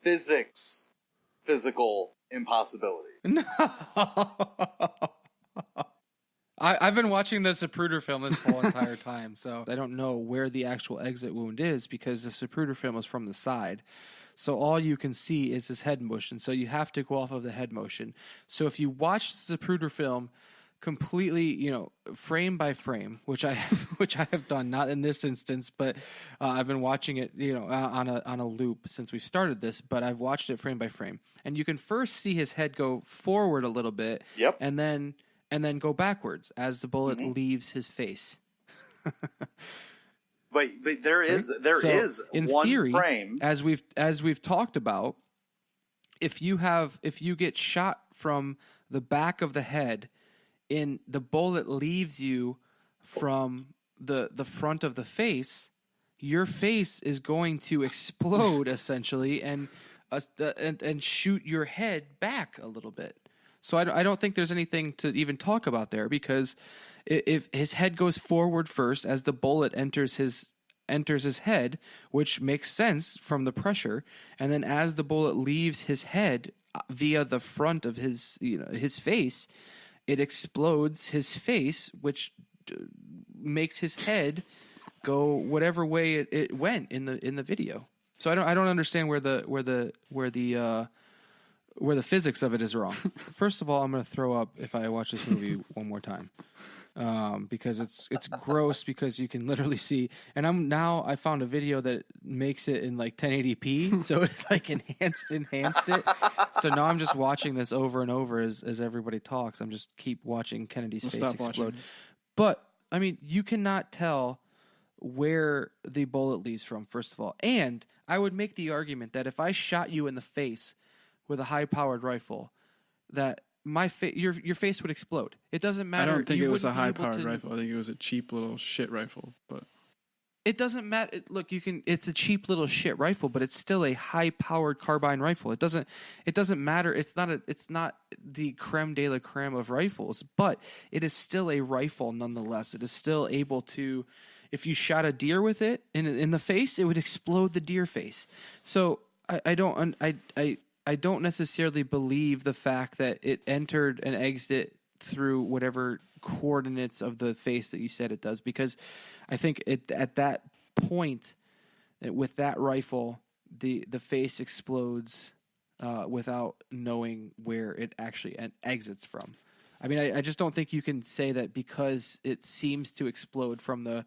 physical impossibility. No. I've been watching the Zapruder film this whole entire time, so I don't know where the actual exit wound is because the Zapruder film is from the side. So all you can see is his head motion, so you have to go off of the head motion. So if you watch the Zapruder film completely, frame by frame, which I have done, not in this instance, but I've been watching it, on a loop since we've started this, but I've watched it frame by frame. And you can first see his head go forward a little bit, yep, and then go backwards as the bullet leaves his face. But there is in one theory, frame, as we've talked about, if you get shot from the back of the head, the bullet leaves you from the front of the face, your face is going to explode essentially and shoot your head back a little bit. So I don't think there's anything to even talk about there, because if his head goes forward first as the bullet enters his head, which makes sense from the pressure, and then as the bullet leaves his head via the front of his face, it explodes his face, which makes his head go whatever way it went in the video. So I don't understand where the physics of it is wrong. First of all, I'm going to throw up if I watch this movie one more time, because it's gross, because you can literally see. And I found a video that makes it in like 1080p, so it like enhanced it. So now I'm just watching this over and over as everybody talks. I'm just keep watching Kennedy's face explode. Watching. But I mean, you cannot tell where the bullet leaves from, first of all. And I would make the argument that if I shot you in the face with a high-powered rifle, that your face would explode. It doesn't matter. I don't think it was a high-powered rifle. I think it was a cheap little shit rifle. But it doesn't matter. Look, it's a cheap little shit rifle, but it's still a high-powered carbine rifle. It doesn't matter. It's not the creme de la creme of rifles, but it is still a rifle nonetheless. It is still able to. If you shot a deer with it in the face, it would explode the deer face. So I don't necessarily believe the fact that it entered and exited through whatever coordinates of the face that you said it does, because I think at that point with that rifle, the face explodes without knowing where it actually exits from. I mean, I just don't think you can say that because it seems to explode from the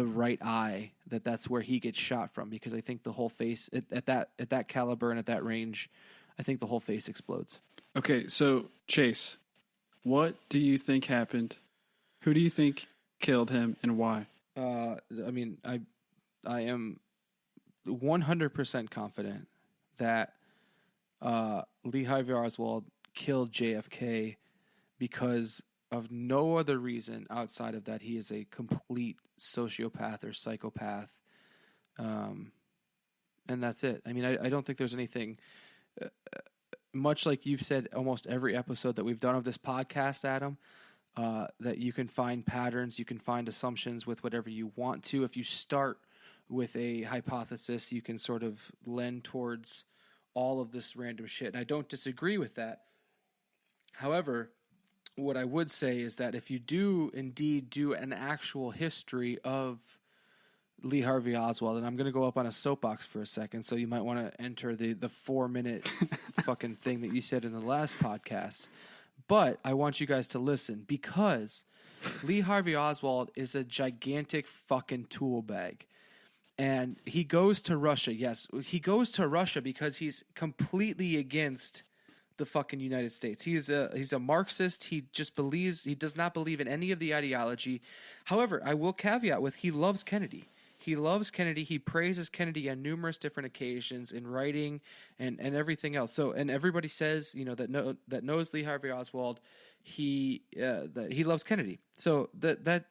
right eye that's where he gets shot from, because I think the whole face at that caliber and at that range, I think the whole face explodes. Okay, so Chase, what do you think happened? Who do you think killed him and why? I mean, I am 100% confident that Lee Harvey Oswald killed JFK because of no other reason outside of that he is a complete sociopath or psychopath. And that's it. I mean, I don't think there's anything, much like you've said almost every episode that we've done of this podcast, Adam, that you can find patterns, you can find assumptions with whatever you want to. If you start with a hypothesis, you can sort of lend towards all of this random shit. And I don't disagree with that. However, what I would say is that if you do indeed do an actual history of Lee Harvey Oswald, and I'm going to go up on a soapbox for a second, so you might want to enter the 4-minute fucking thing that you said in the last podcast. But I want you guys to listen, because Lee Harvey Oswald is a gigantic fucking tool bag. And he goes to Russia. Yes, he goes to Russia because he's completely against the fucking United States. He's a Marxist. He does not believe in any of the ideology. However, I will caveat with he loves Kennedy. He loves Kennedy. He praises Kennedy on numerous different occasions in writing and everything else. So, and everybody says, that knows Lee Harvey Oswald, that he loves Kennedy. So that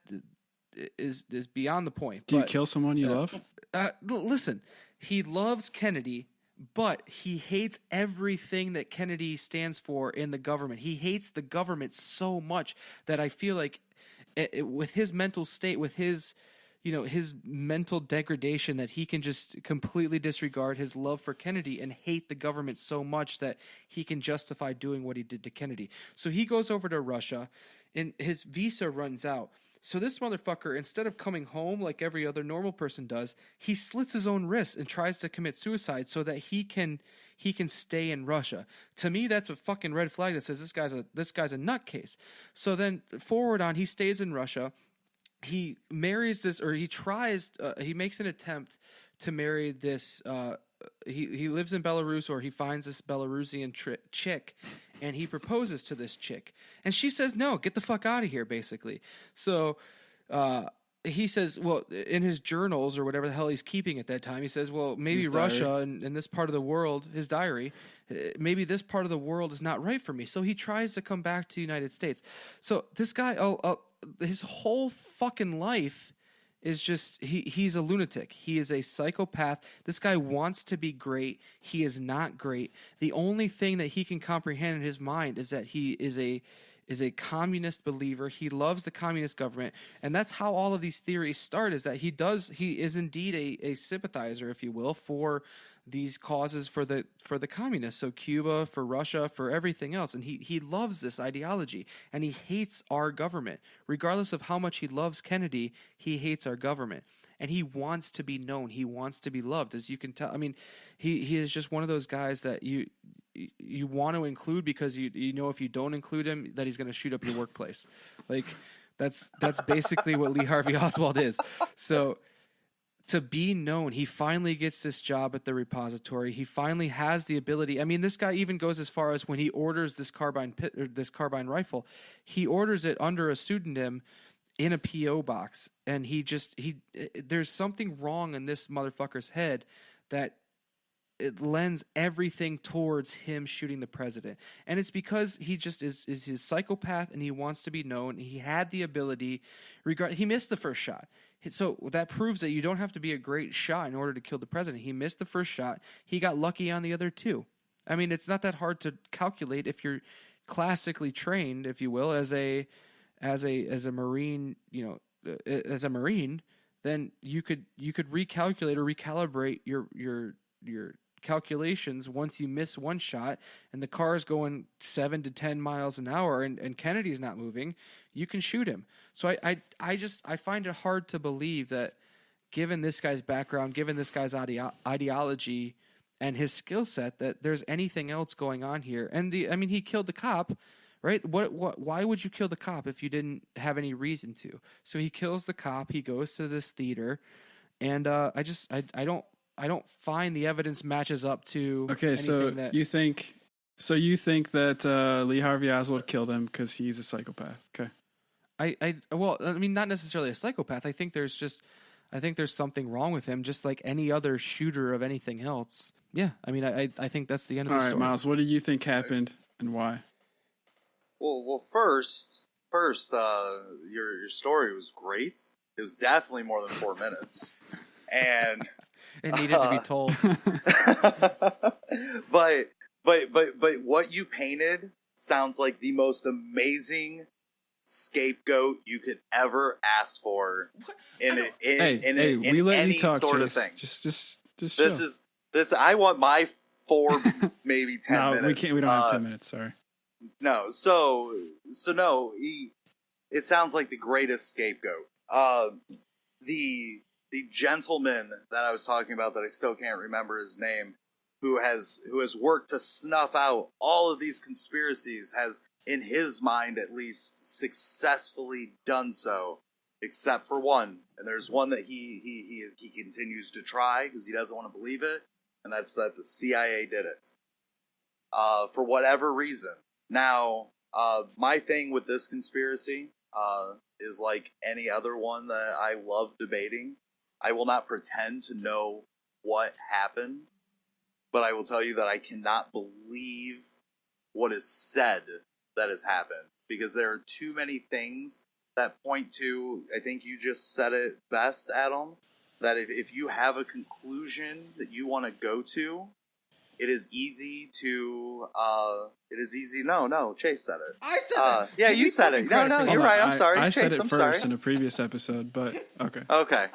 is beyond the point. Do you kill someone you love? Listen, he loves Kennedy, but he hates everything that Kennedy stands for in the government. He hates the government so much that I feel like with his mental state, with his his mental degradation that he can just completely disregard his love for Kennedy and hate the government so much that he can justify doing what he did to Kennedy. So he goes over to Russia and his visa runs out. So this motherfucker, instead of coming home like every other normal person does, he slits his own wrist and tries to commit suicide so that he can stay in Russia. To me, that's a fucking red flag that says this guy's a nutcase. So then forward on, he stays in Russia. He marries this, or he tries. He makes an attempt to marry this. He lives in Belarus, or he finds this Belarusian chick, and he proposes to this chick, and she says no, get the fuck out of here, basically. So he says, well, in his journals or whatever the hell he's keeping at that time, he says, well, maybe Russia and this part of the world, his diary, maybe this part of the world is not right for me. So he tries to come back to the United States. So this guy, his whole fucking life is just he's a lunatic. He is a psychopath. This guy wants to be great. He is not great. The only thing that he can comprehend in his mind is that he is a communist believer. He loves the communist government, and that's how all of these theories start, is that he is indeed a sympathizer, if you will, for these causes for the communists. So Cuba, for Russia, for everything else. And he loves this ideology, and he hates our government. Regardless of how much he loves Kennedy, he hates our government. And he wants to be known. He wants to be loved, as you can tell. I mean, he is just one of those guys that you want to include because you know if you don't include him that he's going to shoot up your workplace. Like that's basically what Lee Harvey Oswald is. So to be known, he finally gets this job at the repository. He finally has the ability. I mean, this guy even goes as far as when he orders this carbine rifle, he orders it under a pseudonym in a PO box, and there's something wrong in this motherfucker's head that it lends everything towards him shooting the president. And it's because he just is his psychopath, and he wants to be known. He had the ability. He missed the first shot. So that proves that you don't have to be a great shot in order to kill the president. He missed the first shot. He got lucky on the other two. I mean, it's not that hard to calculate if you're classically trained, if you will, as a Marine, as a Marine, then you could recalculate or recalibrate your calculations once you miss one shot and the car is going 7 to 10 miles an hour and Kennedy's not moving, you can shoot him. So I find it hard to believe that, given this guy's background, given this guy's ideology and his skill set, that there's anything else going on here. And he killed the cop, right? Why would you kill the cop if you didn't have any reason to? So he kills the cop. He goes to this theater, and I don't find the evidence matches up to. Okay, so you think that Lee Harvey Oswald killed him because he's a psychopath? Okay. Not necessarily a psychopath. I think there's something wrong with him, just like any other shooter of anything else. Yeah, I mean, I think that's the end of the story. All right, Miles, what do you think happened and why? Well, first, your story was great. It was definitely more than 4 minutes, and it needed to be told. but what you painted sounds like the most amazing scapegoat you could ever ask for in any talk, sort Chase. Of thing. Just this. I want my 4, maybe 10 minutes. No, we can't. We don't have 10 minutes. Sorry. No, so no. It sounds like the greatest scapegoat. The gentleman that I was talking about, that I still can't remember his name, who has worked to snuff out all of these conspiracies, has, in his mind at least, successfully done so, except for one. And there's one that he continues to try because he doesn't want to believe it, and that's that the CIA did it. For whatever reason. Now, my thing with this conspiracy is like any other one that I love debating. I will not pretend to know what happened, but I will tell you that I cannot believe what is said that has happened, because there are too many things that point to, I think you just said it best, Adam, that if you have a conclusion that you want to go to, it is easy to. No, Chase said it. I said that. Yeah, you said it. No, you're right. I'm sorry. I Chase, said it I'm first sorry. in a previous episode, but okay. Okay.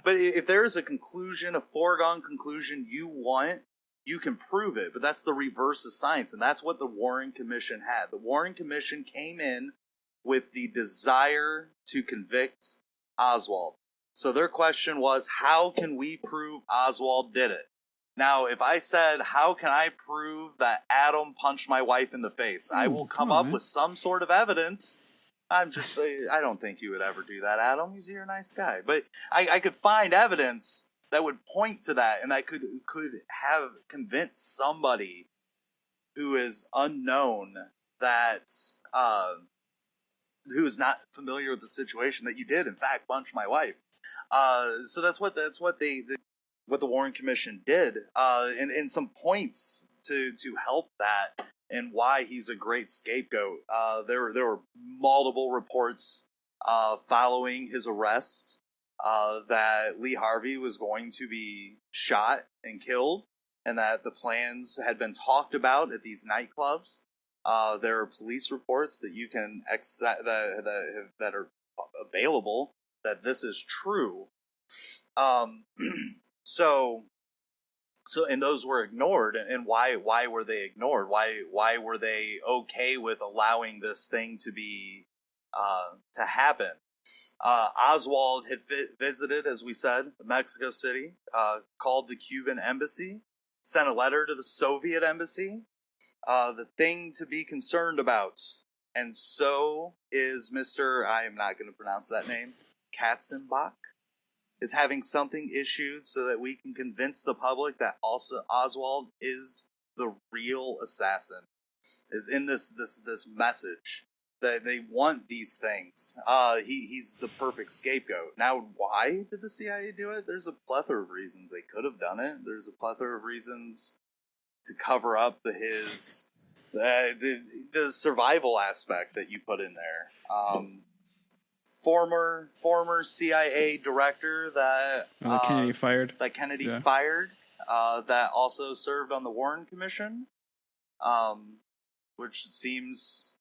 But if there is a conclusion, a foregone conclusion you want, you can prove it. But that's the reverse of science, and that's what the Warren Commission had. The Warren Commission came in with the desire to convict Oswald. So their question was, how can we prove Oswald did it? Now, if I said, how can I prove that Adam punched my wife in the face? I will come up with some sort of evidence. I don't think you would ever do that, Adam. You're a nice guy. But I could find evidence that would point to that, and that could have convinced somebody who is unknown that, who is not familiar with the situation that you did, in fact, punch my wife. So that's what the Warren Commission did, and some points to help that and why he's a great scapegoat. There were multiple reports following his arrest that Lee Harvey was going to be shot and killed, and that the plans had been talked about at these nightclubs. There are police reports that you can accept that are available that this is true. So, and those were ignored. And why were they ignored? Why were they okay with allowing this thing to be to happen? Oswald had visited, as we said, Mexico City, called the Cuban embassy, sent a letter to the Soviet embassy. The thing to be concerned about, and so is Mr. I am not going to pronounce that name, Katzenbach, is having something issued so that we can convince the public that also Oswald is the real assassin, is in this message that they want these things. He's the perfect scapegoat. Now, why did the CIA do it? There's a plethora of reasons they could have done it. There's a plethora of reasons to cover up the survival aspect that you put in there. Former CIA director that Kennedy fired. That Kennedy fired. That also served on the Warren Commission, which seems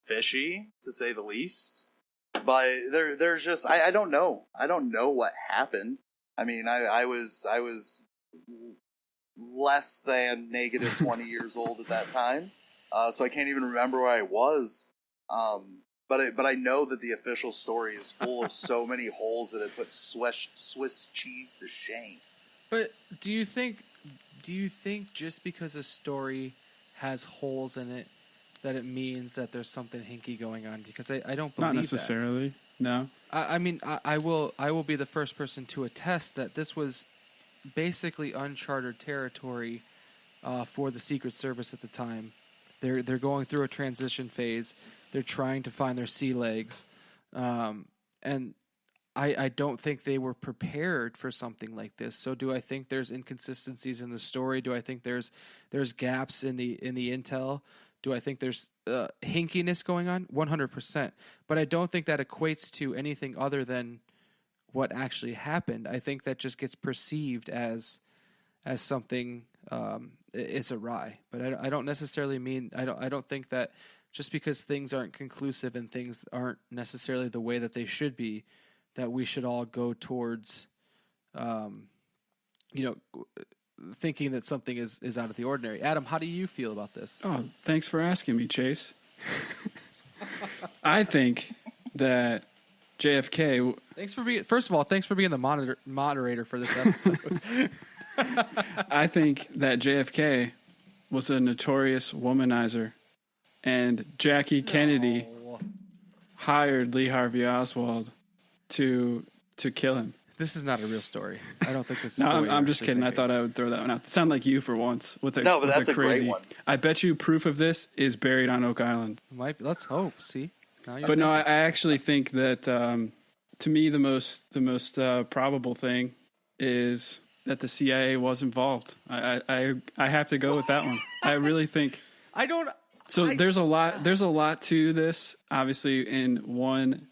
fishy to say the least. But there's just I don't know. I don't know what happened. I mean, I was less than negative 20 years old at that time, so I can't even remember where I was. But I know that the official story is full of so many holes that it put Swiss cheese to shame. But do you think just because a story has holes in it that it means that there's something hinky going on? Because I don't believe not necessarily. That. No. I mean, I will be the first person to attest that this was basically uncharted territory for the Secret Service at the time. They're going through a transition phase. They're trying to find their sea legs, and I don't think they were prepared for something like this. So, do I think there's inconsistencies in the story? Do I think there's gaps in the intel? Do I think there's hinkiness going on? 100%. But I don't think that equates to anything other than what actually happened. I think that just gets perceived as something is awry. But I don't necessarily mean I don't think that just because things aren't conclusive and things aren't necessarily the way that they should be, that we should all go towards, thinking that something is out of the ordinary. Adam, how do you feel about this? Oh, thanks for asking me, Chase. I think that JFK. First of all, thanks for being the moderator for this episode. I think that JFK was a notorious womanizer, and Jackie Kennedy hired Lee Harvey Oswald to kill him. This is not a real story. I don't think this is. No, I'm just kidding. I thought I would throw that one out. Sound like you for once with a no, but with that's a crazy. great one. I bet you proof of this is buried on Oak Island. Let's hope. See, but no, I actually think that to me the most probable thing is that the CIA was involved. I have to go with that one. I really think. I don't. So there's a lot to this. Obviously, in 1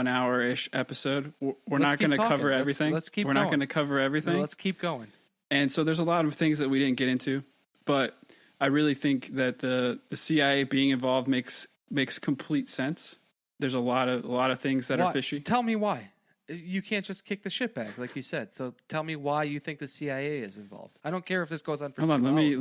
hour-ish episode, we're not going to cover everything. Let's keep We're going. not going to cover everything. Let's keep going. And so there's a lot of things that we didn't get into, but I really think that the CIA being involved makes complete sense. There's a lot of things that are fishy. Tell me why. You can't just kick the shit back, like you said. So tell me why you think the CIA is involved. I don't care if this goes on for Hold on, let me